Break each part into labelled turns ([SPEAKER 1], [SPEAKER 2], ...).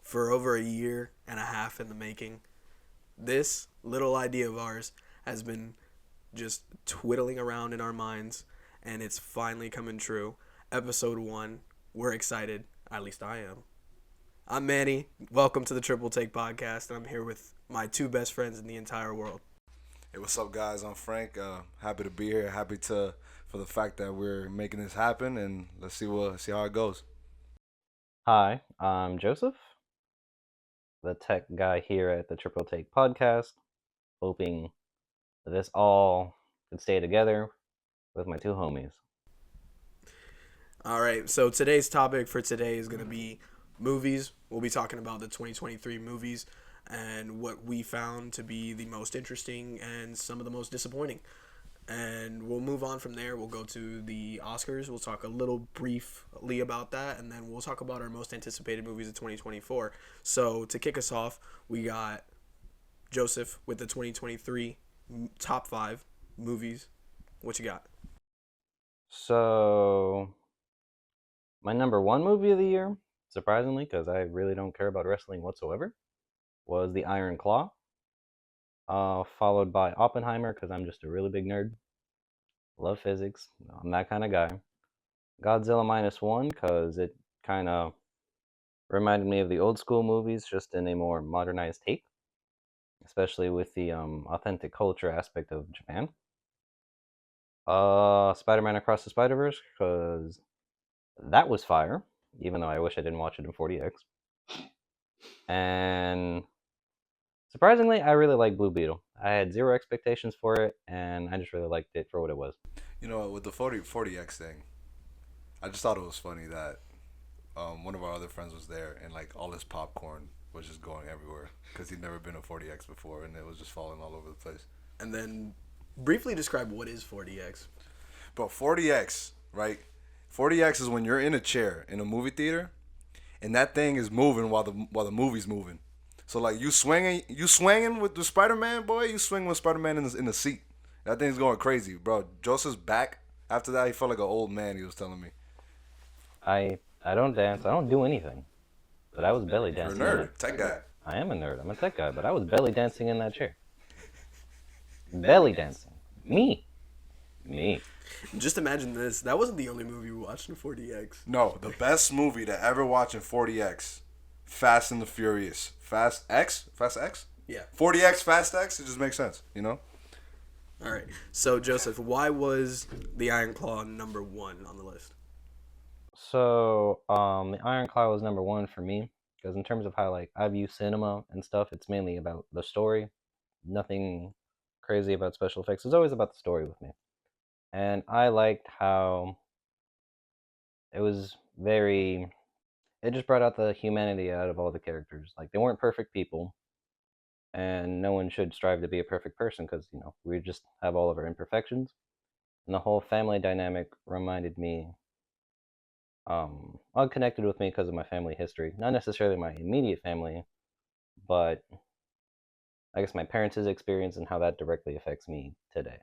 [SPEAKER 1] for over a year and a half in the making. This little idea of ours has been just twiddling around in our minds, and it's finally coming true. Episode 1. We're excited. At least I am. I'm Manny. Welcome to the Triple Take Podcast, and I'm here with my two best friends in the entire world.
[SPEAKER 2] Hey, what's up, guys? I'm Frank. Happy to be here. Happy for the fact that we're making this happen, and let's see how it goes.
[SPEAKER 3] Hi, I'm Joseph, the tech guy here at the Triple Take Podcast, hoping that this all could stay together with my two homies.
[SPEAKER 1] All right, so today's topic for today is going to be movies. We'll be talking about the 2023 movies and what we found to be the most interesting and some of the most disappointing. And we'll move on from there. We'll go to the Oscars. We'll talk a little briefly about that, and then we'll talk about our most anticipated movies of 2024. So to kick us off, we got Joseph with the 2023 top 5 movies. What you got?
[SPEAKER 3] So, my number one movie of the year, surprisingly, because I really don't care about wrestling whatsoever, was The Iron Claw. Followed by Oppenheimer, because I'm just a really big nerd. Love physics. I'm that kind of guy. Godzilla Minus One, because it kind of reminded me of the old school movies, just in a more modernized take, especially with the authentic culture aspect of Japan. Spider-Man Across the Spider-Verse, because that was fire, even though I wish I didn't watch it in 4DX. And surprisingly, I really like Blue Beetle. I had zero expectations for it, and I just really liked it for what it was.
[SPEAKER 2] You know, with the 40X thing, I just thought it was funny that one of our other friends was there, and like all his popcorn was just going everywhere because he'd never been to 40X before, and it was just falling all over the place.
[SPEAKER 1] And then briefly describe what is 4DX.
[SPEAKER 2] Bro, 40X, right? 40X is when you're in a chair in a movie theater, and that thing is moving while the movie's moving. So like you swinging with the Spider-Man, boy. You swing with Spider-Man in the seat. That thing's going crazy, bro. Joseph's back. After that, he felt like an old man. He was telling me.
[SPEAKER 3] I don't dance. I don't do anything. But I was belly
[SPEAKER 2] You're a
[SPEAKER 3] dancing.
[SPEAKER 2] nerd, tech guy.
[SPEAKER 3] I am a nerd. I'm a tech guy, but I was belly dancing in that chair. Belly dancing. Me.
[SPEAKER 1] Just imagine this. That wasn't the only movie we watched in 4DX.
[SPEAKER 2] No, the best movie to ever watch in 40X, Fast and the Furious. Fast X?
[SPEAKER 1] Yeah.
[SPEAKER 2] 40X, Fast X. It just makes sense, you know.
[SPEAKER 1] All right. So, Joseph, why was The Iron Claw number 1 on the list?
[SPEAKER 3] So, The Iron Claw was number one for me, because in terms of how like I view cinema and stuff, it's mainly about the story. Nothing crazy about special effects. It's always about the story with me. And I liked how it was very it just brought out the humanity out of all the characters. Like they weren't perfect people, and no one should strive to be a perfect person because we just have all of our imperfections. And the whole family dynamic reminded me, well, connected with me because of my family history. Not necessarily my immediate family, but I guess my parents' experience and how that directly affects me today.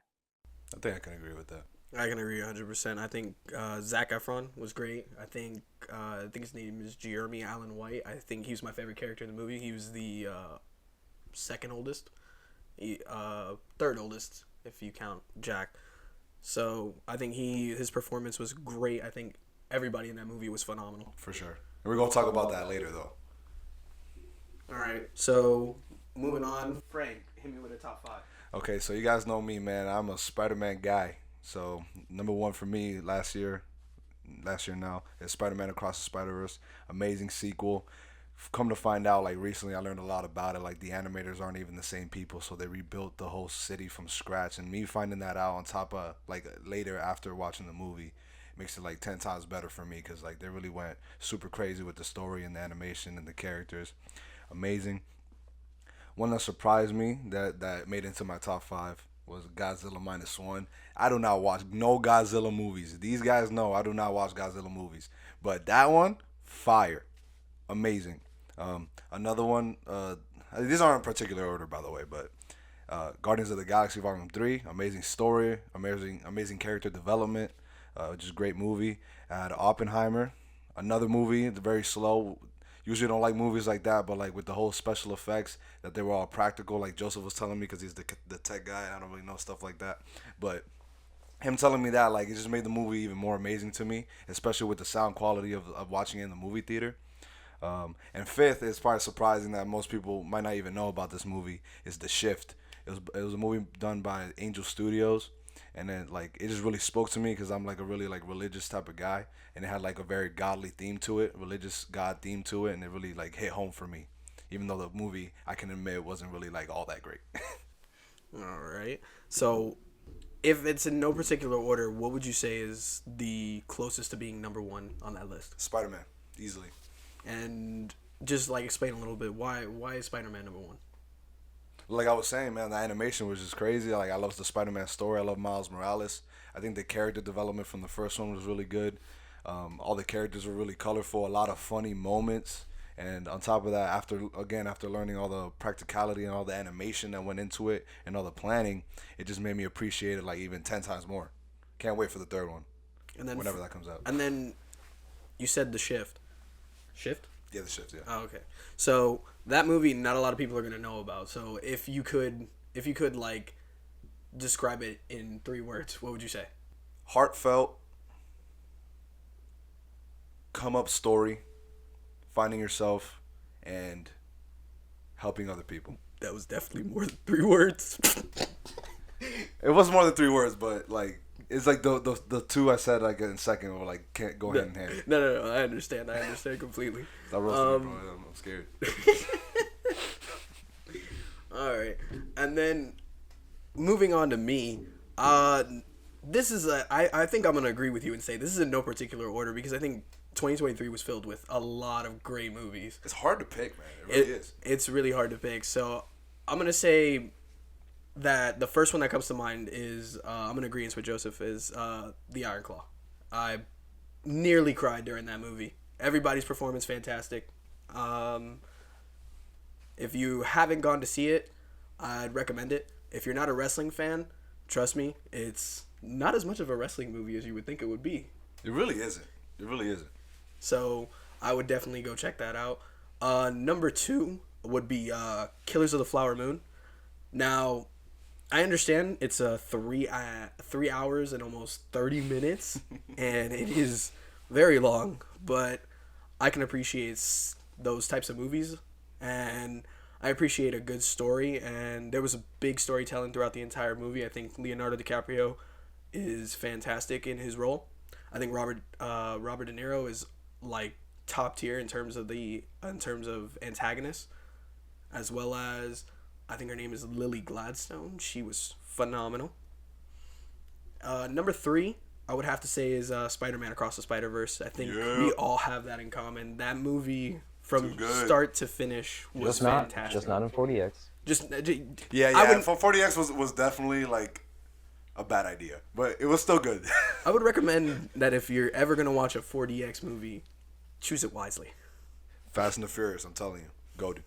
[SPEAKER 2] I think I can agree with that.
[SPEAKER 1] I can agree 100%. I think Zac Efron was great. I think his name is Jeremy Allen White. I think he was my favorite character in the movie. He was the second oldest, third oldest if you count Jack. So I think his performance was great. I think everybody in that movie was phenomenal.
[SPEAKER 2] For sure. And we're going to talk about that later, though.
[SPEAKER 1] All right. So moving on, Frank, hit me with a top 5.
[SPEAKER 2] Okay, so you guys know me, man. I'm a Spider-Man guy. So number one for me last year now is Spider-Man Across the Spider-Verse. Amazing sequel. Come to find out, like recently I learned a lot about it. Like the animators aren't even the same people, so they rebuilt the whole city from scratch. And me finding that out on top of like later after watching the movie makes it like 10 times better for me because like they really went super crazy with the story and the animation and the characters. Amazing. One that surprised me that made it into my top 5 was Godzilla Minus One. I do not watch no Godzilla movies. These guys know I do not watch Godzilla movies. But that one, fire. Amazing. Another one, these aren't in particular order, by the way, but Guardians of the Galaxy Volume 3, amazing story, amazing character development, just great movie. Oppenheimer, another movie, it's very slow. usually don't like movies like that, but like with the whole special effects that they were all practical, like Joseph was telling me because he's the tech guy. I don't really know stuff like that, but him telling me that, like, it just made the movie even more amazing to me, especially with the sound quality of watching it in the movie theater. And fifth, it's probably surprising that most people might not even know about this movie, is The Shift. It was a movie done by Angel Studios, and then like it just really spoke to me because I'm like a really like religious type of guy, and it had like a very godly theme to it, religious God theme to it, and it really like hit home for me. Even though the movie, I can admit, wasn't really like all that great.
[SPEAKER 1] All right. So, if it's in no particular order, what would you say is the closest to being number one on that list?
[SPEAKER 2] Spider-Man, easily.
[SPEAKER 1] And just like explain a little bit why is Spider-Man number one?
[SPEAKER 2] Like I was saying, man, the animation was just crazy. Like I love the Spider-Man story. I love Miles Morales. I think the character development from the first one was really good. All the characters were really colorful. A lot of funny moments. And on top of that, after learning all the practicality and all the animation that went into it and all the planning, it just made me appreciate it like even 10 times more. Can't wait for the third one.
[SPEAKER 1] And then
[SPEAKER 2] whenever that comes out.
[SPEAKER 1] And then you said The Shift. Shift?
[SPEAKER 2] Yeah, The Shift. Yeah.
[SPEAKER 1] Oh, okay. So that movie, not a lot of people are gonna know about. So if you could like describe it in 3 words, what would you say?
[SPEAKER 2] Heartfelt, come up story, finding yourself, and helping other people.
[SPEAKER 1] That was definitely more than 3 words.
[SPEAKER 2] It was more than 3 words, but like it's like the two I said like in second were like can't go hand in hand.
[SPEAKER 1] No. I understand completely.
[SPEAKER 2] Stop roasting me, bro. I'm scared.
[SPEAKER 1] All right, and then moving on to me, this is I think I'm gonna agree with you and say this is in no particular order because I think 2023 was filled with a lot of great movies.
[SPEAKER 2] It's hard to pick, man. It really is.
[SPEAKER 1] It's really hard to pick. So I'm gonna say that the first one that comes to mind is I'm in agreement with Joseph is The Iron Claw. I nearly cried during that movie. Everybody's performance fantastic. If you haven't gone to see it, I'd recommend it. If you're not a wrestling fan, trust me, it's not as much of a wrestling movie as you would think it would be.
[SPEAKER 2] It really isn't. It really isn't.
[SPEAKER 1] So I would definitely go check that out. Number 2 would be Killers of the Flower Moon. Now, I understand it's a 3 hours and almost 30 minutes, and it is very long, but I can appreciate those types of movies, and I appreciate a good story, and there was a big storytelling throughout the entire movie. I think Leonardo DiCaprio is fantastic in his role. I think Robert De Niro is like top tier in terms of antagonists, as well as I think her name is Lily Gladstone. She was phenomenal. Number 3, I would have to say is Spider-Man Across the Spider-Verse. I think we all have that in common. That movie from start to finish was fantastic.
[SPEAKER 3] Just not in 4DX.
[SPEAKER 2] Yeah. 4DX was definitely like a bad idea, but it was still good.
[SPEAKER 1] I would recommend that if you're ever gonna watch a 4DX movie, choose it wisely.
[SPEAKER 2] Fast and the Furious, I'm telling you, goated.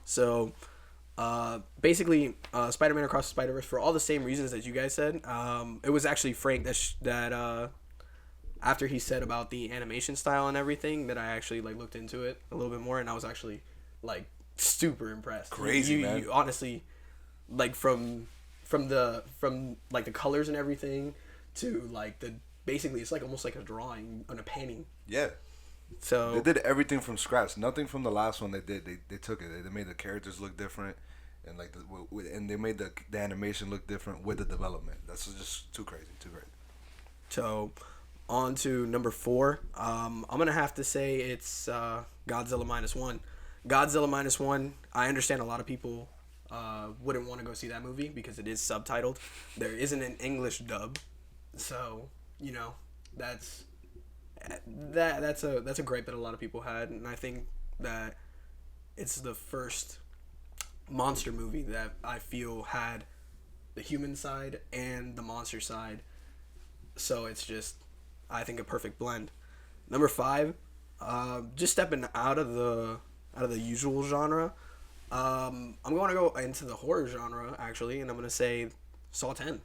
[SPEAKER 1] So, basically, Spider-Man Across the Spider-Verse, for all the same reasons that you guys said, it was actually Frank that after he said about the animation style and everything, that I actually like looked into it a little bit more, and I was actually like super impressed.
[SPEAKER 2] Crazy, man.
[SPEAKER 1] You honestly, like from like the colors and everything to like basically it's like almost like a drawing on a painting.
[SPEAKER 2] Yeah.
[SPEAKER 1] So
[SPEAKER 2] they did everything from scratch. Nothing from the last one they did. They took it. They made the characters look different, and like and they made the animation look different with the development. That's just too crazy. Too great.
[SPEAKER 1] So, on to number 4. I'm gonna have to say it's Godzilla -1. Godzilla -1. I understand a lot of people wouldn't want to go see that movie because it is subtitled. There isn't an English dub, so you know that's a gripe that a lot of people had, and I think that it's the first monster movie that I feel had the human side and the monster side. So it's just, I think, a perfect blend. Number 5, just stepping out of the usual genre. I'm going to go into the horror genre actually, and I'm going to say Saw 10.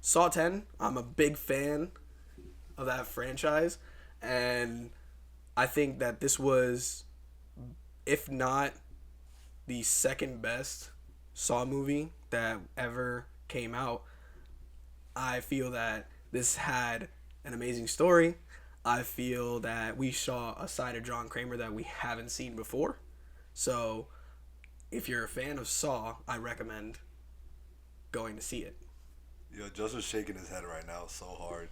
[SPEAKER 1] Saw 10. I'm a big fan of that franchise, and I think that this was, if not the second best Saw movie that ever came out. I feel that this had an amazing story. I feel that we saw a side of John Kramer that we haven't seen before. So, if you're a fan of Saw, I recommend going to see it.
[SPEAKER 2] Yo, Joseph's shaking his head right now so hard.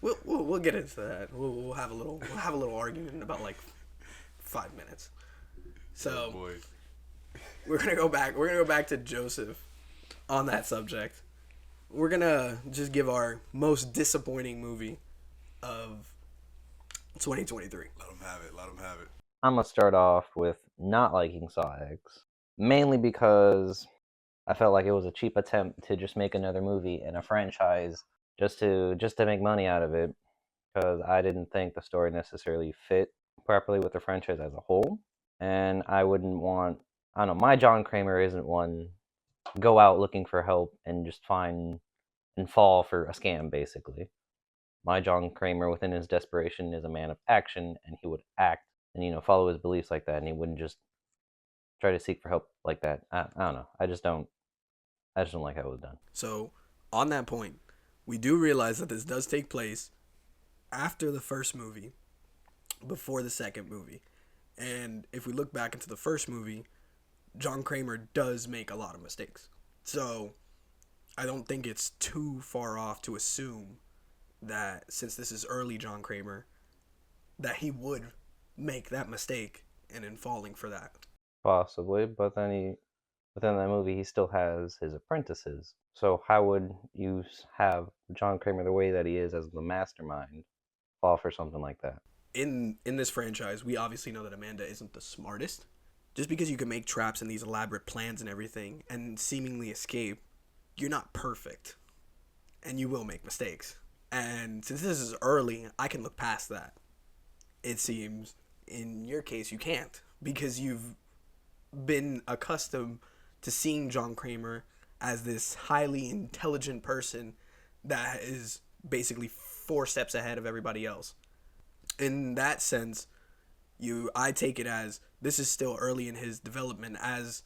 [SPEAKER 1] We'll get into that. We'll have a little argument in about like 5 minutes. So,
[SPEAKER 2] Oh boy.
[SPEAKER 1] we're gonna go back. We're gonna go back to Joseph on that subject. We're gonna just give our most disappointing movie of 2023.
[SPEAKER 2] Let him have it. Let him have it.
[SPEAKER 3] I'm gonna start off with not liking Saw X, mainly because I felt like it was a cheap attempt to just make another movie in a franchise just to make money out of it. Because I didn't think the story necessarily fit properly with the franchise as a whole, and I wouldn't want. I don't know. My John Kramer isn't one go out looking for help and just find and fall for a scam, basically. My John Kramer, within his desperation, is a man of action, and he would act and follow his beliefs like that, and he wouldn't just try to seek for help like that. I don't know. I just don't. I just don't like how it was done.
[SPEAKER 1] So, on that point, we do realize that this does take place after the first movie, before the second movie. And if we look back into the first movie, John Kramer does make a lot of mistakes. So, I don't think it's too far off to assume that since this is early John Kramer, that he would make that mistake and in falling for that.
[SPEAKER 3] Possibly, but then within that movie, he still has his apprentices. So how would you have John Kramer the way that he is as the mastermind fall for something like that?
[SPEAKER 1] In this franchise, we obviously know that Amanda isn't the smartest. Just because you can make traps and these elaborate plans and everything and seemingly escape, you're not perfect. And you will make mistakes. And since this is early, I can look past that. It seems in your case you can't, because you've been accustomed to seeing John Kramer as this highly intelligent person that is basically 4 steps ahead of everybody else. In that sense, I take it as this is still early in his development as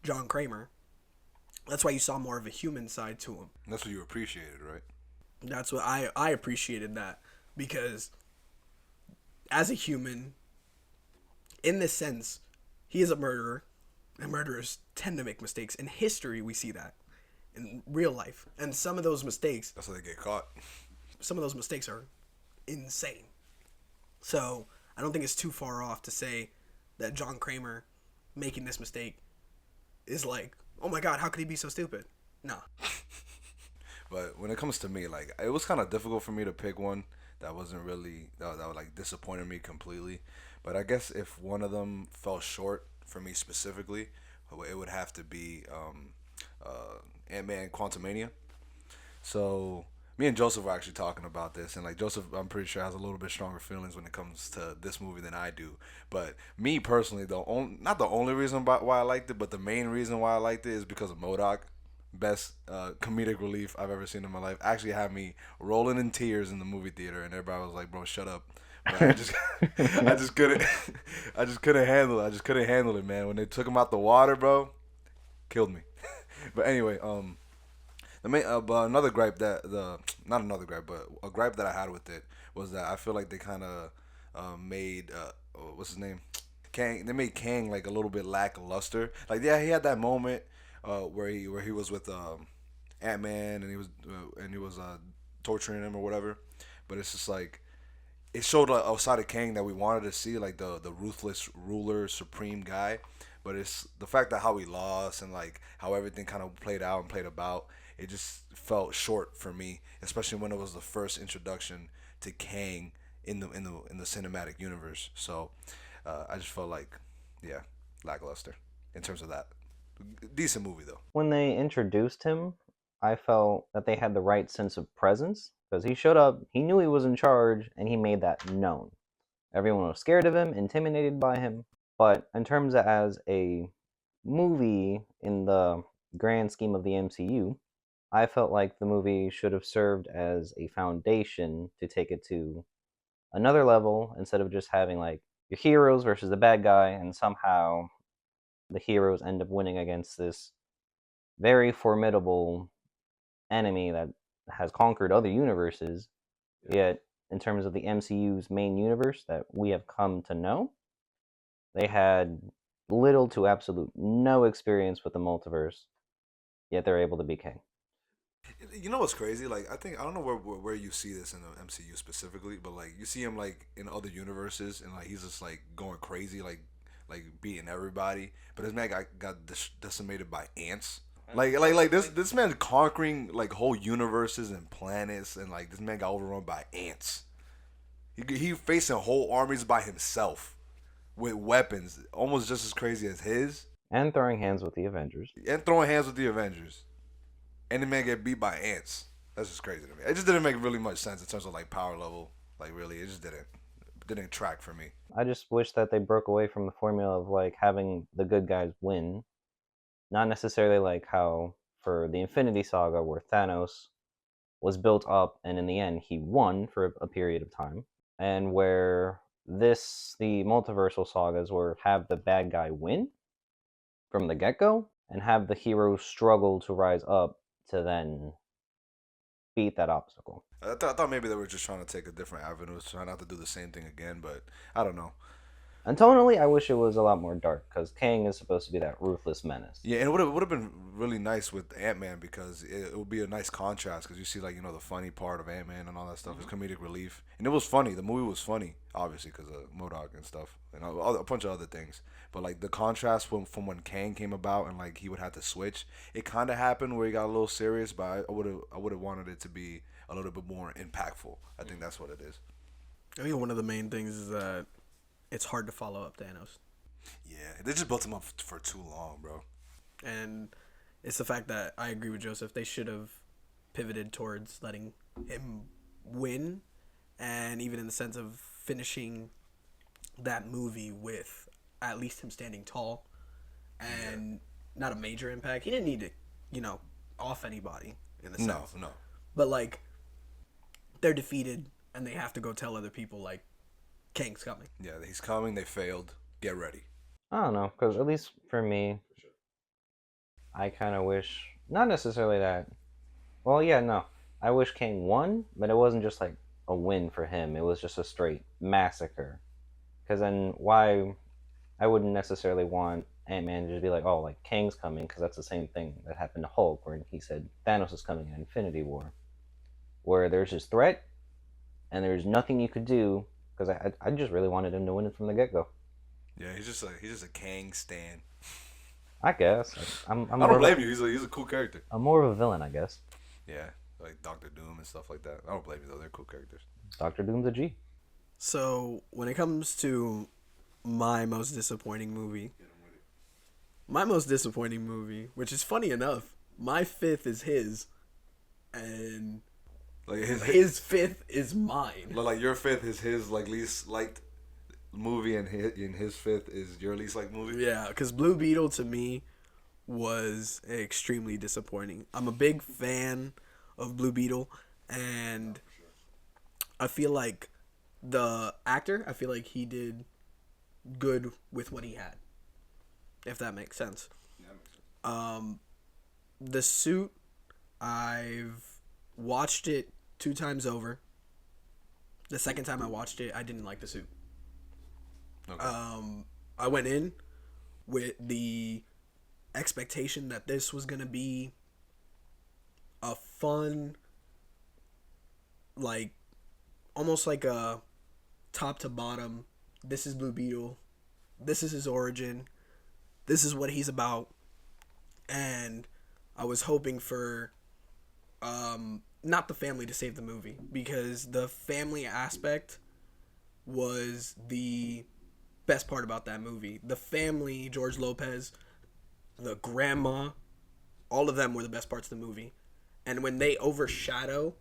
[SPEAKER 1] John Kramer. That's why you saw more of a human side to him.
[SPEAKER 2] That's what you appreciated, right?
[SPEAKER 1] That's what I appreciated, that because as a human, in this sense, he is a murderer, and murderers tend to make mistakes. In history, we see that in real life, and some of those mistakes,
[SPEAKER 2] That's how they get caught.
[SPEAKER 1] some of those mistakes are insane. So I don't think it's too far off to say that John Kramer making this mistake is like, oh my god, how could he be so stupid? No.
[SPEAKER 2] But when it comes to me, like, it was kind of difficult for me to pick one that wasn't really that would like disappointed me completely. But I guess if one of them fell short for me specifically, it would have to be Ant-Man Quantumania. So me and Joseph were actually talking about this, and like Joseph, I'm pretty sure has a little bit stronger feelings when it comes to this movie than I do. But me personally, not the only reason why I liked it, but the main reason why I liked it is because of MODOK. Best comedic relief I've ever seen in my life. Actually had me rolling in tears in the movie theater, and everybody was like, "Bro, shut up." But I just couldn't, I just couldn't handle it. I just couldn't handle it, man. When they took him out the water, bro, killed me. But anyway, but another gripe not another gripe, but a gripe that I had with it was that I feel like they kind of made what's his name, Kang. They made Kang like a little bit lackluster. Like, yeah, he had that moment where he was with Ant-Man, and he was torturing him or whatever. But it's just like it showed a side of Kang that we wanted to see, like the ruthless ruler, supreme guy. But it's the fact that how he lost and like how everything kind of played out and played about. It just felt short for me, especially when it was the first introduction to Kang in the cinematic universe. So I just felt like, yeah, lackluster in terms of that. Decent movie though.
[SPEAKER 3] When they introduced him, I felt that they had the right sense of presence because he showed up, he knew he was in charge, and he made that known. Everyone was scared of him, intimidated by him. But in terms of as a movie in the grand scheme of the MCU, I felt like the movie should have served as a foundation to take it to another level instead of just having like your heroes versus the bad guy, and somehow the heroes end up winning against this very formidable enemy that has conquered other universes. Yet, in terms of the MCU's main universe that we have come to know, they had little to absolute no experience with the multiverse, yet they're able to be king.
[SPEAKER 2] You know what's crazy? Like I don't know where you see this in the MCU specifically, but like you see him like in other universes, and like he's just like going crazy, like beating everybody. But this man got decimated by ants. Like this man conquering like whole universes and planets, and like this man got overrun by ants. He facing whole armies by himself with weapons, almost just as crazy as his,
[SPEAKER 3] And throwing hands with the Avengers.
[SPEAKER 2] and throwing hands with the Avengers. And the man get beat by ants. That's just crazy to me. It just didn't make really much sense in terms of like power level. Like really, it just didn't track for me.
[SPEAKER 3] I just wish that they broke away from the formula of like having the good guys win. Not necessarily like how for the Infinity Saga where Thanos was built up and in the end he won for a period of time. And where the multiversal sagas where have the bad guy win from the get-go and have the hero struggle to rise up to then beat that obstacle.
[SPEAKER 2] I thought maybe they were just trying to take a different avenue, trying not to do the same thing again. But I don't know.
[SPEAKER 3] And tonally, I wish it was a lot more dark because Kang is supposed to be that ruthless menace.
[SPEAKER 2] Yeah, and it would have been really nice with Ant Man because it would be a nice contrast because you see like the funny part of Ant Man and all that stuff, his comedic relief, and it was funny. The movie was funny, obviously because of MODOK and stuff, and a bunch of other things. But like the contrast from when Kang came about and like he would have to switch, it kind of happened where he got a little serious. But I would have wanted it to be a little bit more impactful. I think that's what it is.
[SPEAKER 1] I think one of the main things is that it's hard to follow up Thanos.
[SPEAKER 2] Yeah, they just built him up for too long, bro.
[SPEAKER 1] And it's the fact that I agree with Joseph. They should have pivoted towards letting him win, and even in the sense of finishing that movie with at least him standing tall and not a major impact. He didn't need to, off anybody in the sense.
[SPEAKER 2] No.
[SPEAKER 1] But like, they're defeated and they have to go tell other people like, Kang's coming.
[SPEAKER 2] Yeah, he's coming. They failed. Get ready.
[SPEAKER 3] I don't know, because at least for me, I kind of wish, not necessarily that, well, yeah, no. I wish Kang won, but it wasn't just like a win for him. It was just a straight massacre. Because then why, I wouldn't necessarily want Ant-Man to just be like, oh, like, Kang's coming, because that's the same thing that happened to Hulk, where he said Thanos is coming in Infinity War. Where there's his threat, and there's nothing you could do, because I just really wanted him to win it from the get-go.
[SPEAKER 2] Yeah, he's just a Kang stan.
[SPEAKER 3] I guess.
[SPEAKER 2] I don't blame you. He's a cool character.
[SPEAKER 3] I'm more of a villain, I guess.
[SPEAKER 2] Yeah, like Doctor Doom and stuff like that. I don't blame you though. They're cool characters.
[SPEAKER 3] Doctor Doom's a G.
[SPEAKER 1] So when it comes to my most disappointing movie, which is funny enough, my fifth is his, and
[SPEAKER 2] Like
[SPEAKER 1] his fifth is mine.
[SPEAKER 2] like your fifth is his like least liked movie, and his fifth is your least liked movie.
[SPEAKER 1] Yeah, because Blue Beetle to me was extremely disappointing. I'm a big fan of Blue Beetle, and I feel like the actor, I feel like he did good with what he had, if that makes sense.
[SPEAKER 2] Yeah, that makes sense.
[SPEAKER 1] The suit, I've watched it 2 times over. The second time I watched it, I didn't like the suit.
[SPEAKER 2] Okay.
[SPEAKER 1] I went in with the expectation that this was gonna be a fun, like, almost like a top to bottom. This is Blue Beetle. This is his origin. This is what he's about. And I was hoping for not the family to save the movie, because the family aspect was the best part about that movie. The family, George Lopez, the grandma, all of them were the best parts of the movie. And when they overshadow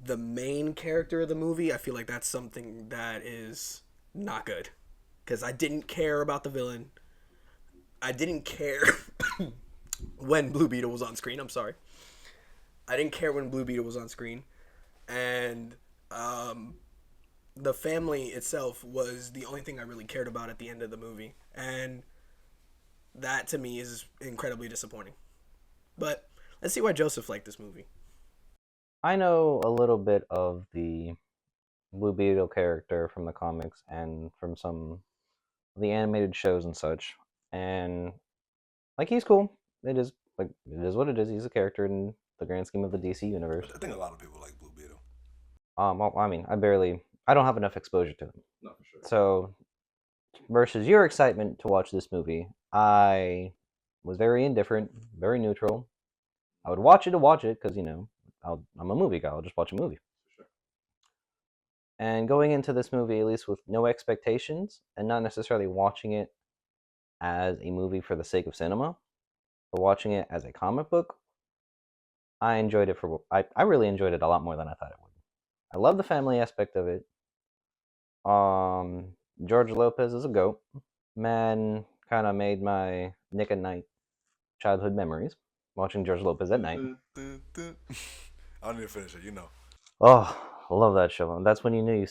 [SPEAKER 1] the main character of the movie, I feel like that's something that is not good. Because I didn't care about the villain. I didn't care when Blue Beetle was on screen. I'm sorry. I didn't care when Blue Beetle was on screen. And the family itself was the only thing I really cared about at the end of the movie, and that to me is incredibly disappointing. But let's see why Joseph liked this movie.
[SPEAKER 3] I know a little bit of the Blue Beetle character from the comics and from some of the animated shows and such, and like he's cool. It is like it is what it is. He's a character in the grand scheme of the DC universe.
[SPEAKER 2] I think a lot of people like Blue Beetle.
[SPEAKER 3] Well, I mean, I don't have enough exposure to him.
[SPEAKER 2] No, for sure.
[SPEAKER 3] So, versus your excitement to watch this movie, I was very indifferent, very neutral. I would watch it to watch it because I'm a movie guy. I'll just watch a movie.
[SPEAKER 2] Sure.
[SPEAKER 3] And going into this movie, at least with no expectations, and not necessarily watching it as a movie for the sake of cinema, but watching it as a comic book, I enjoyed it I really enjoyed it a lot more than I thought it would. I love the family aspect of it. George Lopez is a goat. Man, kind of made my Nick at Night childhood memories watching George Lopez at night.
[SPEAKER 2] I don't need to finish it, you know.
[SPEAKER 3] Oh, I love that show. That's when you knew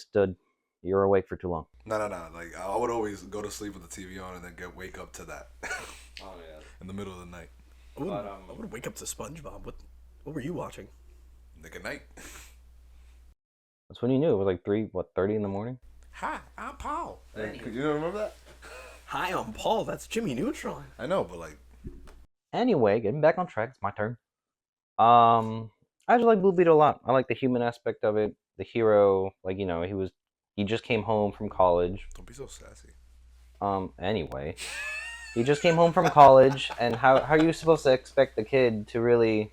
[SPEAKER 3] you were awake for too long.
[SPEAKER 2] No. Like I would always go to sleep with the TV on and then wake up to that.
[SPEAKER 3] Oh yeah.
[SPEAKER 2] In the middle of the night.
[SPEAKER 1] I would wake up to SpongeBob. What were you watching?
[SPEAKER 2] Nick at Night.
[SPEAKER 3] That's when you knew it was like 30 in the morning.
[SPEAKER 2] Hi, I'm Paul. Hey, you don't remember that?
[SPEAKER 1] Hi, I'm Paul. That's Jimmy Neutron.
[SPEAKER 2] I know, but like.
[SPEAKER 3] Anyway, getting back on track. It's my turn. I just like Blue Beetle a lot. I like the human aspect of it. The hero, like he just came home from college.
[SPEAKER 2] Don't be so sassy.
[SPEAKER 3] Anyway, he just came home from college, and how are you supposed to expect the kid to really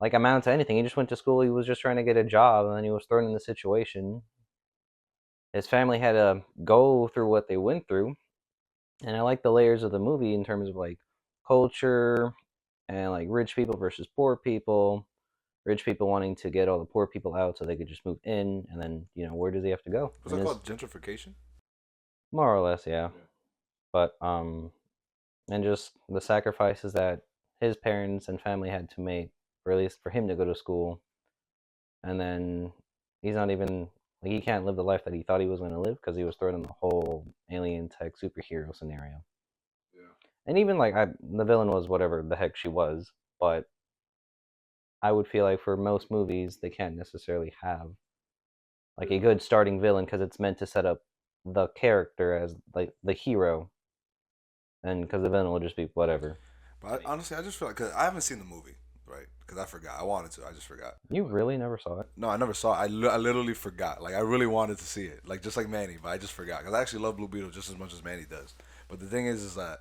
[SPEAKER 3] like amount to anything? He just went to school. He was just trying to get a job, and then he was thrown in the situation. His family had to go through what they went through, and I like the layers of the movie in terms of like culture and like rich people versus poor people. Rich people wanting to get all the poor people out so they could just move in, and then where does he have to go?
[SPEAKER 2] Was that called gentrification?
[SPEAKER 3] More or less, yeah. But and just the sacrifices that his parents and family had to make, or at least for him to go to school, and then he's not even like he can't live the life that he thought he was going to live because he was thrown in the whole alien tech superhero scenario.
[SPEAKER 2] Yeah.
[SPEAKER 3] And even like the villain was whatever the heck she was, but I would feel like for most movies they can't necessarily have like a good starting villain because it's meant to set up the character as like the hero, and because the villain will just be whatever.
[SPEAKER 2] But honestly, I just feel like cause I haven't seen the movie, right? Because I forgot. I wanted to. I just forgot.
[SPEAKER 3] You really never saw it?
[SPEAKER 2] No, I never saw it. I literally forgot. Like I really wanted to see it, like just like Manny, but I just forgot because I actually love Blue Beetle just as much as Manny does. But the thing is that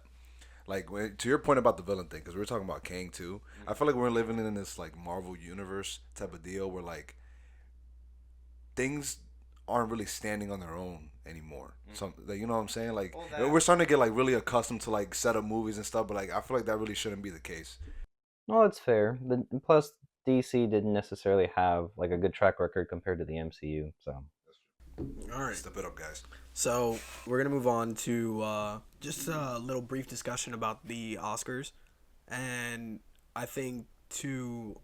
[SPEAKER 2] like to your point about the villain thing, because we were talking about Kang too. I feel like we're living in this like Marvel universe type of deal where like things aren't really standing on their own anymore. So like, you know what I'm saying? Like we're starting to get like really accustomed to like set up movies and stuff, but like I feel like that really shouldn't be the case.
[SPEAKER 3] Well, that's fair. Plus, DC didn't necessarily have like a good track record compared to the MCU, so.
[SPEAKER 1] All right.
[SPEAKER 2] Step it up, guys.
[SPEAKER 1] So we're gonna move on to just a little brief discussion about the Oscars, and I think to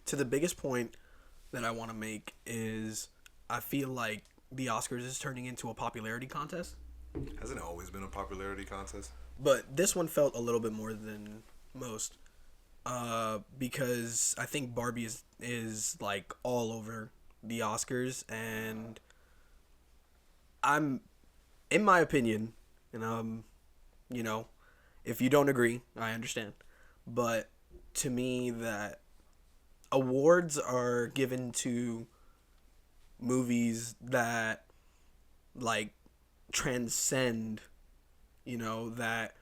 [SPEAKER 1] the biggest point that I want to make is I feel like the Oscars is turning into a popularity contest.
[SPEAKER 2] Hasn't it always been a popularity contest?
[SPEAKER 1] But this one felt a little bit more than most, because I think Barbie is like all over the Oscars, and I'm, in my opinion, and if you don't agree, I understand, but to me that awards are given to movies that like transcend, that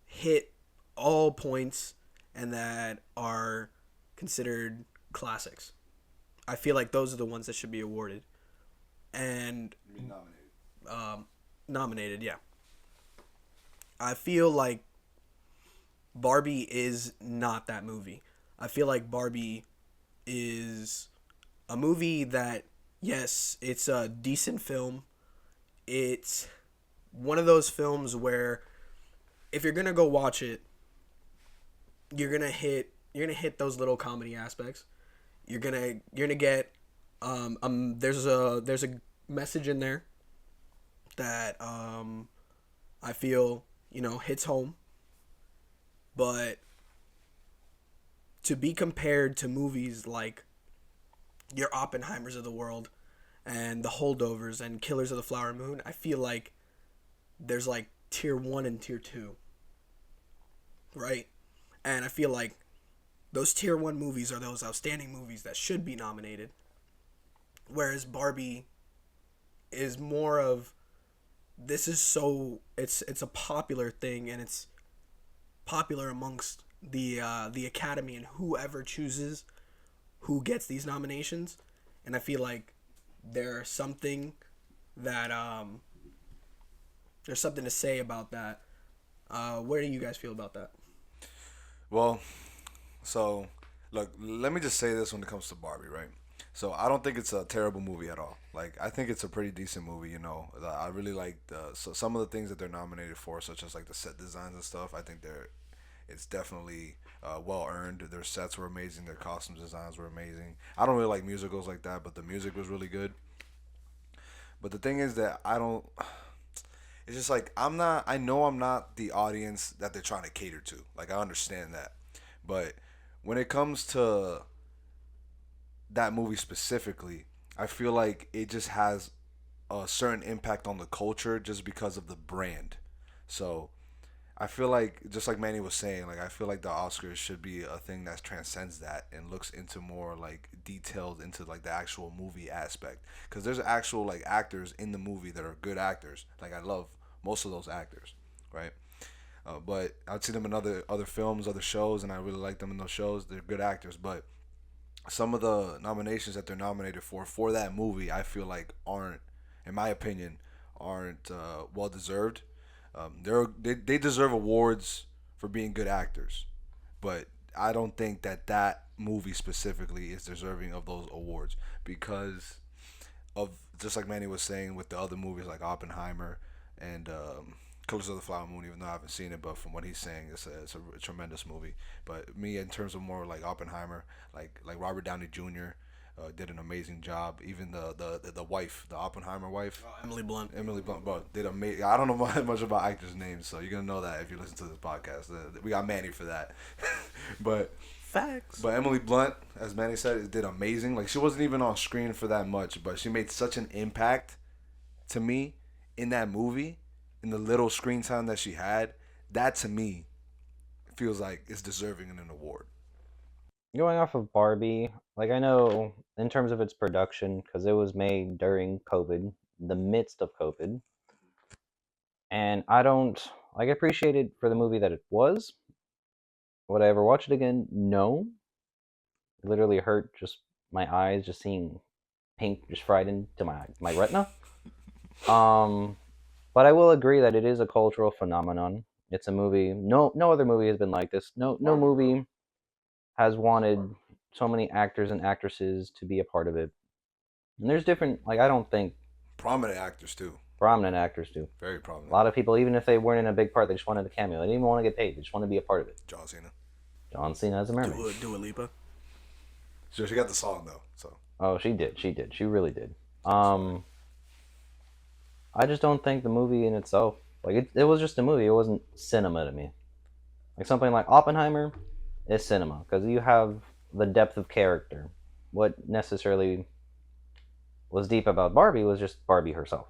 [SPEAKER 1] hit all points and that are considered classics. I feel like those are the ones that should be awarded and nominated. Yeah. I feel like Barbie is not that movie. I feel like Barbie is a movie that, yes, it's a decent film. It's one of those films where if you're gonna go watch it, you're gonna hit those little comedy aspects. You're gonna get There's a message in there that I feel hits home, but to be compared to movies like your Oppenheimers of the world and the Holdovers and Killers of the Flower Moon, I feel like there's like tier 1 and tier 2, right? And I feel like those tier 1 movies are those outstanding movies that should be nominated, whereas Barbie is more of, this is so, it's a popular thing, and it's popular amongst the Academy and whoever chooses who gets these nominations. And I feel like there's something that there's something to say about that. What do you guys feel about that?
[SPEAKER 2] Well, so look, let me just say this when it comes to Barbie, right? So I don't think it's a terrible movie at all. Like I think it's a pretty decent movie. I really like some of the things that they're nominated for, such as like the set designs and stuff. I think it's definitely well earned. Their sets were amazing. Their costume designs were amazing. I don't really like musicals like that, but the music was really good. But the thing is that I don't. It's just like I'm not. I know I'm not the audience that they're trying to cater to. Like I understand that, but when it comes to that movie specifically, I feel like it just has a certain impact on the culture just because of the brand. So I feel like, just like Manny was saying, like I feel like the Oscars should be a thing that transcends that and looks into more like detailed into like the actual movie aspect. Because there's actual like actors in the movie that are good actors. Like I love most of those actors, right? But I'd see them in other films, other shows, and I really like them in those shows. They're good actors, but some of the nominations that they're nominated for that movie, I feel like aren't, in my opinion, aren't well deserved. They deserve awards for being good actors, but I don't think that movie specifically is deserving of those awards because of, just like Manny was saying, with the other movies like Oppenheimer and Killers of the Flower Moon. Even though I haven't seen it, but from what he's saying, it's a tremendous movie. But me, in terms of more like Oppenheimer, like Robert Downey Jr. Did an amazing job. Even the wife, the Oppenheimer wife,
[SPEAKER 1] Emily Blunt.
[SPEAKER 2] Emily Blunt, bro, did amazing. I don't know much about actors' names, so you're gonna know that if you listen to this podcast. We got Manny for that, but
[SPEAKER 1] Facts.
[SPEAKER 2] but Emily Blunt, as Manny said, did amazing. Like she wasn't even on screen for that much, but she made such an impact to me in that movie, in the little screen time that she had. That to me feels like it's deserving of an award.
[SPEAKER 3] Going off of Barbie, like I know in terms of its production, because it was made during COVID, the midst of COVID, and I don't like appreciate it for the movie that it was. Would I ever watch it again? No. It literally hurt just my eyes just seeing pink just fried into my retina. Um, but I will agree that it is a cultural phenomenon. It's a movie. No other movie has been like this. No movie has wanted so many actors and actresses to be a part of it. And there's different, like, I don't think
[SPEAKER 2] Prominent actors too,
[SPEAKER 3] prominent actors do.
[SPEAKER 2] very
[SPEAKER 3] A
[SPEAKER 2] prominent.
[SPEAKER 3] lot of people, even if they weren't in a big part, they just wanted a cameo. They didn't even want to get paid. They just want to be a part of it.
[SPEAKER 2] John Cena.
[SPEAKER 3] John Cena as a mermaid.
[SPEAKER 1] Dua Lipa.
[SPEAKER 2] She got the song though, so
[SPEAKER 3] Oh, she did. She really did. Um, I just don't think the movie in itself, like, it was just a movie. It wasn't cinema to me. Like, something like Oppenheimer is cinema because you have the depth of character. What necessarily was deep about Barbie was just Barbie herself.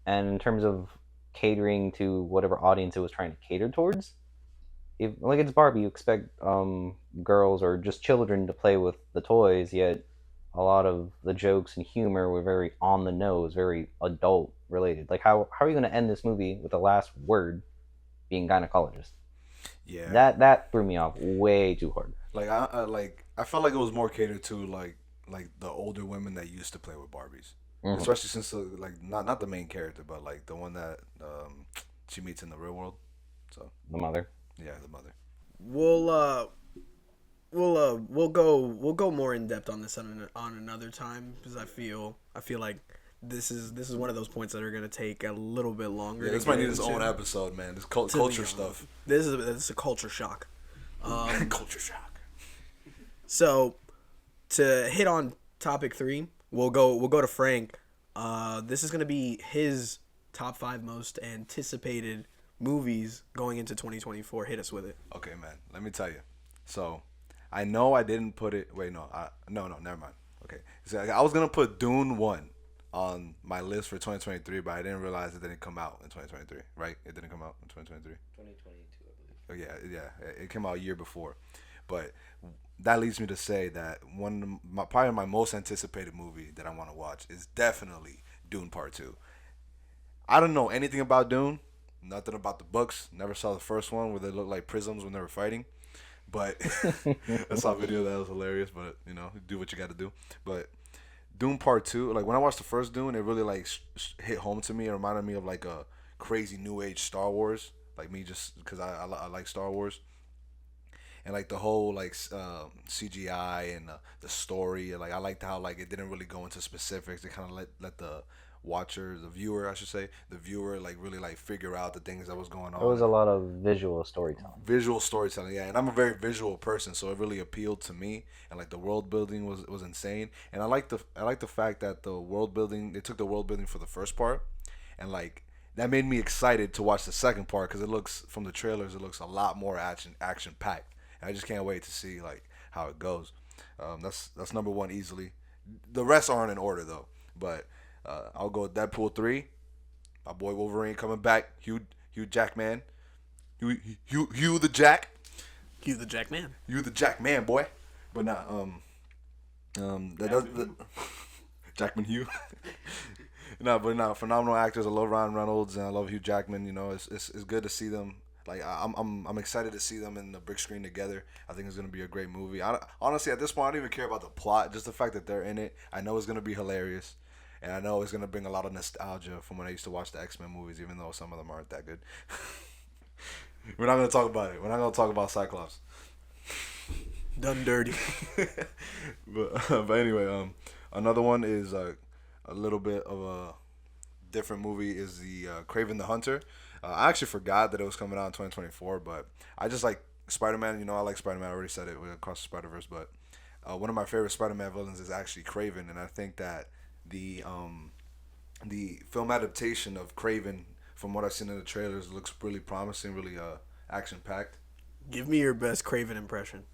[SPEAKER 3] And in terms of catering to whatever audience it was trying to cater towards, if like it's Barbie, you expect girls or just children to play with the toys, yet a lot of the jokes and humor were very on the nose, very adult related. Like how are you going to end this movie with the last word being gynecologist?
[SPEAKER 2] yeah.
[SPEAKER 3] That threw me off way too hard.
[SPEAKER 2] Like I felt like it was more catered to like the older women that used to play with Barbies, especially since like not the main character, but like the one that she meets in the real world. So
[SPEAKER 3] The mother.
[SPEAKER 2] yeah, the mother.
[SPEAKER 1] We'll go more in depth on this on another time, because I feel like this is one of those points that are gonna take a little bit longer.
[SPEAKER 2] Yeah,
[SPEAKER 1] to
[SPEAKER 2] this might
[SPEAKER 1] get
[SPEAKER 2] need its own
[SPEAKER 1] into.
[SPEAKER 2] episode, man. This
[SPEAKER 1] To
[SPEAKER 2] culture
[SPEAKER 1] be
[SPEAKER 2] stuff.
[SPEAKER 1] This is a culture shock.
[SPEAKER 2] Culture shock.
[SPEAKER 1] So to hit on topic 3. We'll go to Frank. This is gonna be his top 5 most anticipated movies going into 2024. Hit us with it.
[SPEAKER 2] Okay, man. Let me tell you. So, I know I didn't put it. Wait, no. No, never mind. Okay. So I was gonna put Dune 1 on my list for 2023, but I didn't realize it didn't come out in 2023. Right? It didn't come out in 2023.
[SPEAKER 3] 2022, I believe.
[SPEAKER 2] Oh, yeah. It came out a year before, but that leads me to say that probably my most anticipated movie that I want to watch is definitely Dune Part Two. I don't know anything about Dune, nothing about the books. Never saw the first one where they looked like prisms when they were fighting, but I saw a video that was hilarious. But do what you got to do. But Dune Part Two, like when I watched the first Dune, it really like hit home to me. It reminded me of like a crazy new age Star Wars, like me just because I like Star Wars. And like the whole like CGI and the story, like I liked how like it didn't really go into specifics. It kind of let the watcher, the viewer, I should say, the viewer like really like figure out the things that was going on.
[SPEAKER 3] It was a lot of visual storytelling.
[SPEAKER 2] Visual storytelling, yeah. And I'm a very visual person, so it really appealed to me. And like the world building was insane. And I like the fact that the world building, they took the world building for the first part, and like that made me excited to watch the second part because it looks from the trailers, it looks a lot more action packed. And I just can't wait to see like how it goes. That's number one easily. The rest aren't in order though, but I'll go with Deadpool 3. My boy Wolverine coming back. Hugh Jackman. Hugh the Jack.
[SPEAKER 1] Hugh the Jackman.
[SPEAKER 2] Hugh the Jackman, boy. But not Jackman Hugh. No, but no, phenomenal actors. I love Ryan Reynolds and I love Hugh Jackman. It's good to see them. Like I'm excited to see them in the big screen together. I think it's gonna be a great movie. Honestly, at this point, I don't even care about the plot. Just the fact that they're in it, I know it's gonna be hilarious, and I know it's gonna bring a lot of nostalgia from when I used to watch the X-Men movies, even though some of them aren't that good. We're not gonna talk about it. We're not gonna talk about Cyclops.
[SPEAKER 1] Done dirty.
[SPEAKER 2] but anyway, another one is a little bit of a different movie is the Kraven the Hunter. I actually forgot that it was coming out in 2024, but I just like Spider-Man. I like Spider-Man. I already said it with Across the Spider-Verse, but one of my favorite Spider-Man villains is actually Kraven, and I think that the film adaptation of Kraven, from what I've seen in the trailers, looks really promising, really action-packed.
[SPEAKER 1] Give me your best Kraven impression.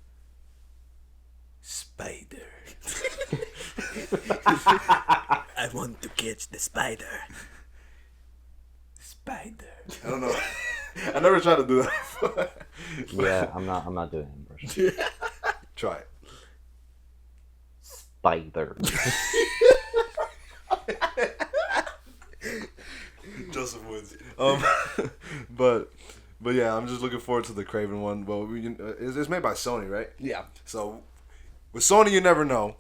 [SPEAKER 2] Spider.
[SPEAKER 1] I want to catch the spider.
[SPEAKER 2] Spider. I don't know. I never tried to do that.
[SPEAKER 3] Yeah, I'm not doing an impression.
[SPEAKER 2] Try it.
[SPEAKER 3] Spider.
[SPEAKER 2] Joseph wins. But yeah, I'm just looking forward to the Kraven one. Well, it's made by Sony, right?
[SPEAKER 1] Yeah.
[SPEAKER 2] So with Sony, you never know.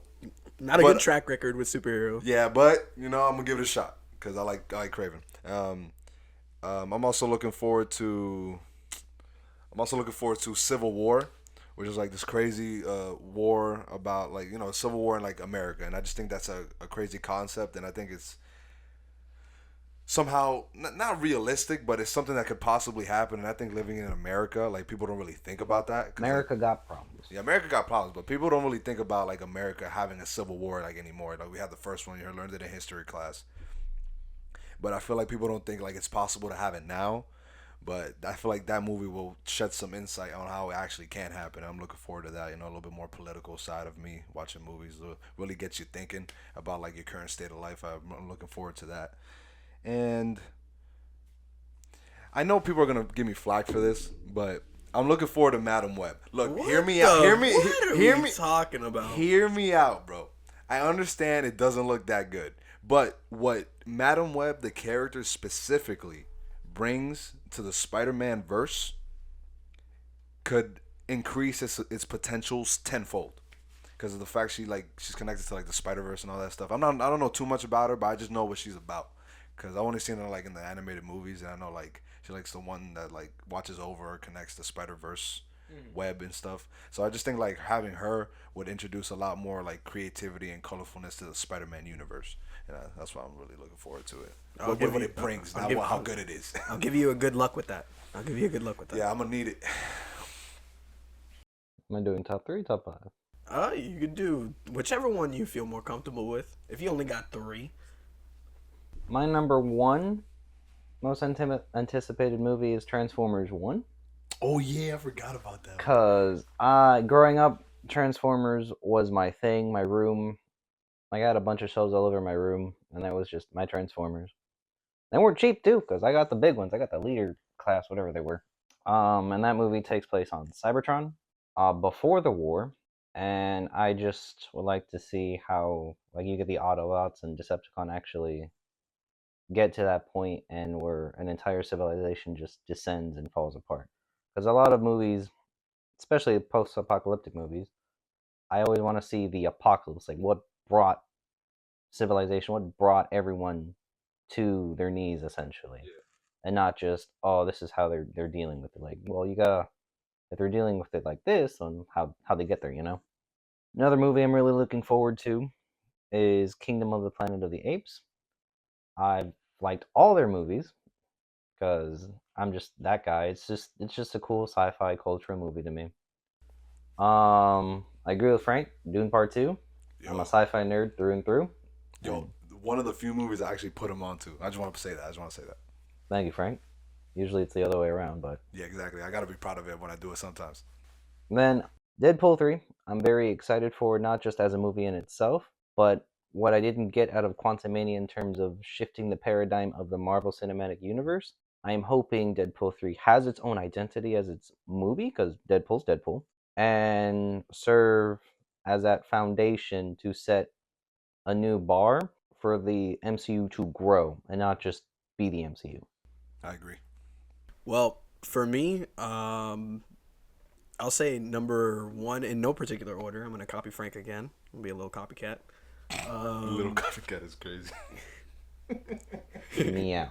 [SPEAKER 1] Not a good track record with superheroes.
[SPEAKER 2] Yeah, but I'm gonna give it a shot because I like Kraven. I'm also looking forward to Civil War, which is like this crazy war about like civil war in like America, and I just think that's a crazy concept, and I think it's somehow not realistic, but it's something that could possibly happen. And I think living in America, like people don't really think about that.
[SPEAKER 3] America got problems.
[SPEAKER 2] Yeah, America got problems, but people don't really think about like America having a civil war like anymore. Like we had the first one, you learned it in history class. But I feel like people don't think like it's possible to have it now. But I feel like that movie will shed some insight on how it actually can happen. I'm looking forward to that. A little bit more political side of me watching movies really gets you thinking about like your current state of life. I'm looking forward to that. And I know people are gonna give me flack for this, but I'm looking forward to Madam Web. Look, hear me out. Hear me. Hear me
[SPEAKER 1] talking about.
[SPEAKER 2] Hear me out, bro. I understand it doesn't look that good. But what Madam Web, the character specifically, brings to the Spider-Man verse could increase its potentials tenfold because of the fact she's connected to like the Spider-Verse and all that stuff. I don't know too much about her, but I just know what she's about because I only seen her like in the animated movies, and I know like she likes the one that like watches over or connects the Spider-Verse web and stuff. So I just think like having her would introduce a lot more like creativity and colorfulness to the Spider-Man universe. And that's why I'm really looking forward to it. What it brings, not how good it is.
[SPEAKER 1] I'll give you a good luck with that.
[SPEAKER 2] Yeah, I'm gonna need it.
[SPEAKER 3] Am I doing top 3, top 5?
[SPEAKER 1] You could do whichever one you feel more comfortable with. If you only got three.
[SPEAKER 3] My number one most anticipated movie is Transformers 1.
[SPEAKER 2] Oh yeah, I forgot about that.
[SPEAKER 3] Because growing up, Transformers was my thing, my room. I had a bunch of shelves all over my room, and that was just my Transformers. They were cheap too, because I got the big ones. I got the leader class, whatever they were. And that movie takes place on Cybertron, before the war. And I just would like to see how, like, you get the Autobots and Decepticon actually get to that point, and where an entire civilization just descends and falls apart. Because a lot of movies, especially post-apocalyptic movies, I always want to see the apocalypse, like what brought civilization, what brought everyone to their knees, essentially, and not just, oh, this is how they're dealing with it. Like, well, you gotta, if they're dealing with it like this, then how they get there, you know. Another movie I'm really looking forward to is Kingdom of the Planet of the Apes. I've liked all their movies because I'm just that guy. It's just a cool sci-fi cultural movie to me. I agree with Frank. Dune Part Two. I'm a sci-fi nerd through and through.
[SPEAKER 2] Yo, one of the few movies I actually put him onto. I just want to say that.
[SPEAKER 3] Thank you, Frank. Usually it's the other way around, but
[SPEAKER 2] Yeah, exactly. I gotta be proud of it when I do it sometimes.
[SPEAKER 3] then Deadpool 3. I'm very excited for, not just as a movie in itself, but what I didn't get out of Quantumania in terms of shifting the paradigm of the Marvel Cinematic Universe. I am hoping Deadpool 3 has its own identity as its movie, because Deadpool's Deadpool, and serve as that foundation to set a new bar for the MCU to grow and not just be the MCU.
[SPEAKER 2] I agree.
[SPEAKER 1] Well, for me, I'll say number one in no particular order. I'm gonna copy Frank again. I'll be a little copycat.
[SPEAKER 2] Little copycat is crazy.
[SPEAKER 3] Meow.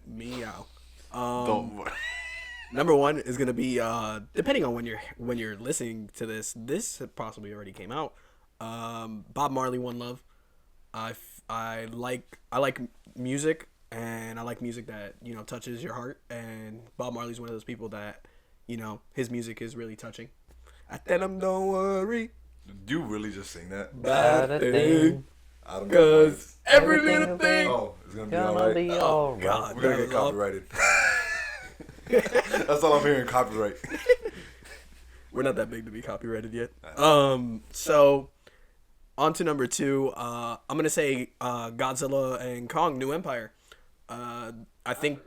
[SPEAKER 1] Meow.
[SPEAKER 2] Don't.
[SPEAKER 1] Number one is gonna be depending on when you're listening to this. This possibly already came out. Bob Marley, One Love. I like music, and I like music that touches your heart. And Bob Marley's one of those people that his music is really touching. I tell him don't worry
[SPEAKER 2] Do you really just sing that?
[SPEAKER 1] about a thing,
[SPEAKER 2] I don't know.
[SPEAKER 1] cause every
[SPEAKER 3] Everything
[SPEAKER 1] little
[SPEAKER 3] will be
[SPEAKER 1] thing.
[SPEAKER 2] Oh, it's gonna be
[SPEAKER 3] Gonna
[SPEAKER 2] alright.
[SPEAKER 3] be
[SPEAKER 1] Oh,
[SPEAKER 3] alright.
[SPEAKER 1] God.
[SPEAKER 2] We're gonna get copyrighted. That's all I'm hearing. Copyright.
[SPEAKER 1] We're not that big to be copyrighted yet. So on to number two. I'm gonna say Godzilla and Kong: New Empire. I think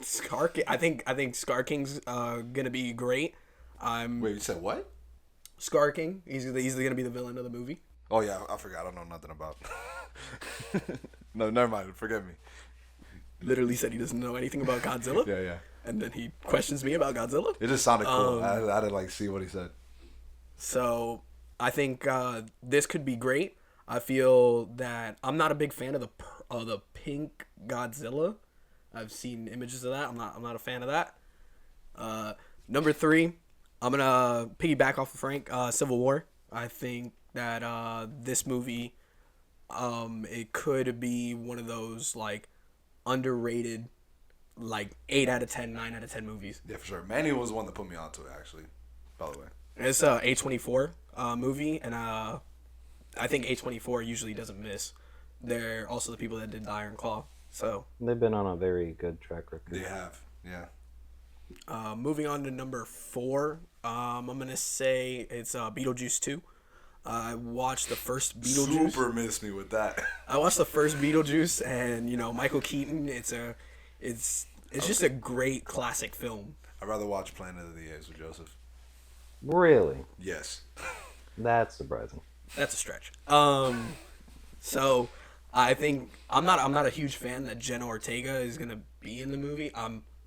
[SPEAKER 1] Scar King's gonna be great.
[SPEAKER 2] Wait, you said what?
[SPEAKER 1] Scar King. He's gonna be the villain of the movie.
[SPEAKER 2] Oh yeah, I forgot. I don't know nothing about. No, never mind. Forget me.
[SPEAKER 1] Literally said he doesn't know anything about Godzilla.
[SPEAKER 2] Yeah.
[SPEAKER 1] And then he questions me about Godzilla.
[SPEAKER 2] It just sounded cool. I didn't like see what he said.
[SPEAKER 1] So I think this could be great. I feel that I'm not a big fan of the pink Godzilla. I've seen images of that. I'm not a fan of that. Number three, I'm gonna piggyback off of Frank. Civil War. I think that this movie, it could be one of those like underrated, like 8 out of 10, 9 out of 10 movies.
[SPEAKER 2] Yeah, for sure. Manny was the one that put me onto it, actually. By the way.
[SPEAKER 1] It's a A24 movie, and I think A24 usually doesn't miss. They're also the people that did the Iron Claw. So
[SPEAKER 3] They've been on a very good track record.
[SPEAKER 2] They have. Yeah.
[SPEAKER 1] moving on to number four, I'm gonna say it's Beetlejuice 2. I watched the first Beetlejuice.
[SPEAKER 2] Super missed me with that.
[SPEAKER 1] I watched the first Beetlejuice, and Michael Keaton. It's just a great classic film.
[SPEAKER 2] I'd rather watch Planet of the Apes with Joseph.
[SPEAKER 3] Really?
[SPEAKER 2] Yes.
[SPEAKER 3] That's surprising.
[SPEAKER 1] That's a stretch. So I think I'm not a huge fan that Jenna Ortega is gonna be in the movie.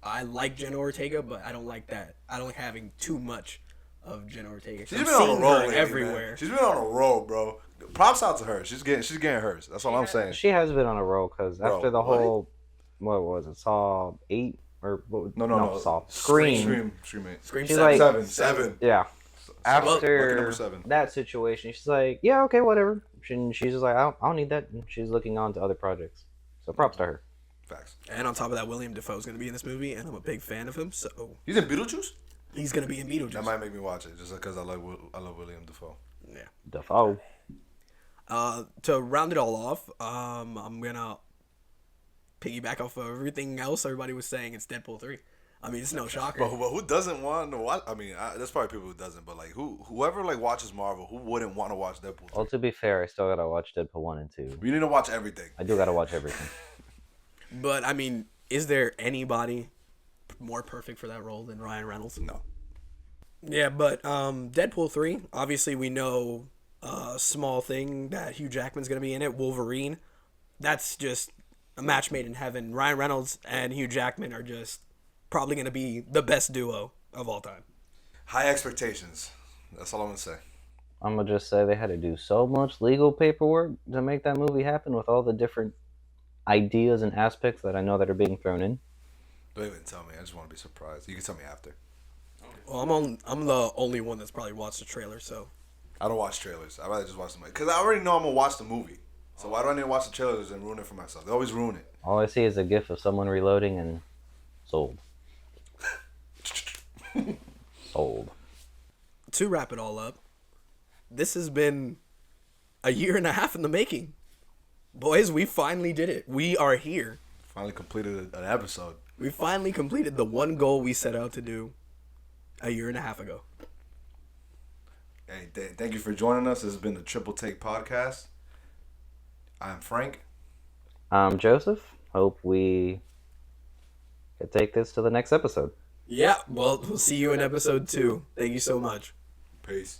[SPEAKER 1] I like Jenna Ortega, but I don't like that. I don't like having too much of Jenna Ortega.
[SPEAKER 2] She's
[SPEAKER 1] I'm
[SPEAKER 2] been on a
[SPEAKER 1] seeing
[SPEAKER 2] roll
[SPEAKER 1] her
[SPEAKER 2] lately,
[SPEAKER 1] everywhere.
[SPEAKER 2] man. She's been on a roll, bro. Props out to her. She's getting hers. That's all I'm saying.
[SPEAKER 3] She has been on a roll, because
[SPEAKER 2] Bro,
[SPEAKER 3] after the
[SPEAKER 2] what?
[SPEAKER 3] whole, what was it, Saw 8? Or
[SPEAKER 2] No.
[SPEAKER 3] Saw. Scream.
[SPEAKER 2] Scream 8.
[SPEAKER 1] Scream
[SPEAKER 3] She's
[SPEAKER 1] 7.
[SPEAKER 3] like-
[SPEAKER 2] Seven.
[SPEAKER 3] Yeah.
[SPEAKER 2] Lucky
[SPEAKER 3] After
[SPEAKER 2] number 7.
[SPEAKER 3] that situation, she's like, yeah, okay, whatever. She's just like, I don't need that. And she's looking on to other projects. So props to her.
[SPEAKER 2] Facts.
[SPEAKER 1] And on top of that, William Dafoe is gonna be in this movie, and I'm a big fan of him. So
[SPEAKER 2] He's in Beetlejuice?
[SPEAKER 1] He's gonna be in
[SPEAKER 2] That
[SPEAKER 1] Beetlejuice.
[SPEAKER 2] might make me watch it just because I love William Dafoe.
[SPEAKER 1] Yeah.
[SPEAKER 3] Defoe.
[SPEAKER 1] To round it all off, I'm gonna piggyback off of everything else everybody was saying. It's Deadpool 3. I mean, it's no shocker.
[SPEAKER 2] But who doesn't want to watch? I mean, there's probably people who doesn't, but like whoever like watches Marvel, who wouldn't want to watch Deadpool 3?
[SPEAKER 3] Well, to be fair, I still gotta watch Deadpool 1 and 2.
[SPEAKER 2] You need to watch everything.
[SPEAKER 3] I do gotta watch everything.
[SPEAKER 1] But I mean, is there anybody more perfect for that role than Ryan Reynolds?
[SPEAKER 2] No.
[SPEAKER 1] Yeah, but Deadpool 3, obviously we know a small thing that Hugh Jackman's going to be in it, Wolverine. That's just a match made in heaven. Ryan Reynolds and Hugh Jackman are just probably going to be the best duo of all time.
[SPEAKER 2] High expectations. That's all I'm gonna say.
[SPEAKER 3] I'm gonna just say they had to do so much legal paperwork to make that movie happen with all the different ideas and aspects that I know that are being thrown in.
[SPEAKER 2] Don't even tell me. I just want to be surprised. You can tell me after.
[SPEAKER 1] Well, I'm the only one that's probably watched the trailer, so
[SPEAKER 2] I don't watch trailers. I'd rather just watch the movie because I already know I'm gonna watch the movie. So why do I need to watch the trailers and ruin it for myself? They always ruin it.
[SPEAKER 3] All I see is a gif of someone reloading and sold. Sold.
[SPEAKER 1] to wrap it all up, this has been a year and a half in the making. Boys, we finally did it. We are here.
[SPEAKER 2] Finally completed an episode.
[SPEAKER 1] We finally completed the one goal we set out to do a year and a half ago.
[SPEAKER 2] Hey, thank you for joining us. This has been the Triple Take Podcast. I'm Frank.
[SPEAKER 3] I'm Joseph. Hope we can take this to the next episode.
[SPEAKER 1] Yeah, well, we'll see you in episode 2. Thank you so much.
[SPEAKER 2] Peace.